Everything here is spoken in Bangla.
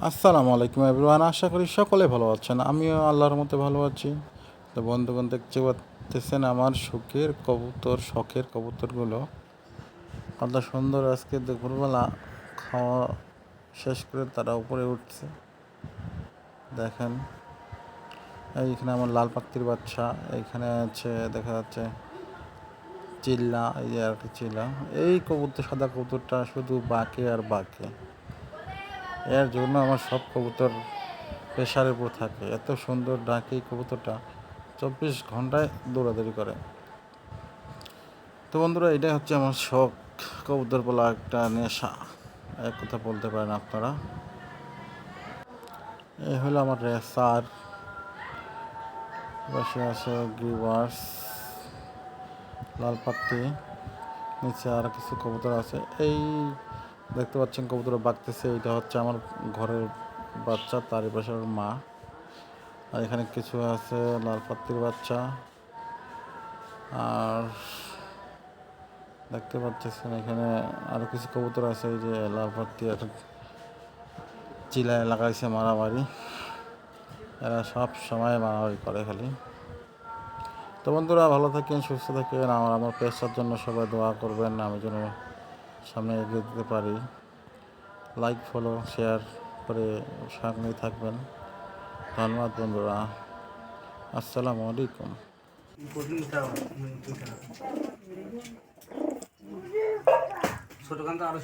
আসসালামু আলাইকুম এভরিওয়ান, আশা করি সকলে ভালো আছেন। আমিও আল্লাহর মতো ভালো আছি। তো বন্ধুগণ, দেখতে পাচ্ছেন আমার শখের কবুতরগুলো কত সুন্দর। আজকে দুপুরবেলা খাওয়া শেষ করে তারা উপরে উঠছে। দেখেন, এইখানে আমার লাল পাখির বাচ্চা, এইখানে আছে দেখা যাচ্ছে চিল্লা, এই যে আর একটা চিল্লা। এই কবুতর, সাদা কবুতরটা শুধু বাঁকে আর বাঁকে। এর জন্য আমার সব কবুতর প্রেশারের উপর থাকে। এত সুন্দর ডাকে এই কবুতরটা, 24 ঘন্টায় দৌড়াদৌড়ি করে। তো বন্ধুরা, এটাই হচ্ছে আমার শখ। কবুতর বলা একটা নেশা, এক কথা বলতে পারেন আপনারা। এই হলো আমার রেসার, বসে আছে গ্রিবার্স, লাল পাত্তি, নিচে আর কিছু কবুতর আছে। এই দেখতে পাচ্ছেন কবুতর বাগতেছে, এইটা হচ্ছে আমার ঘরের বাচ্চা, তারই পাশে মা। আর এখানে কিছু আছে লাল পাত্তির বাচ্চা। আর দেখতে পাচ্ছেন এখানে আরো কিছু কবুতর আছে, এই যে লাল পাত্তি একটা চিলায় লাগাইছে মারামারি। এরা সব সময় মারামারি করে খালি। তো বন্ধুরা, ভালো থাকেন, সুস্থ থাকেন। আমার পেশার জন্য সবাই দোয়া করবেন, আমি যেন সামনে এগিয়ে দিতে পারি। লাইক, ফলো, শেয়ার করে সামনে থাকবেন। ধন্যবাদ বন্ধুরা। আসসালামু আলাইকুম। ছোট গান তো আরো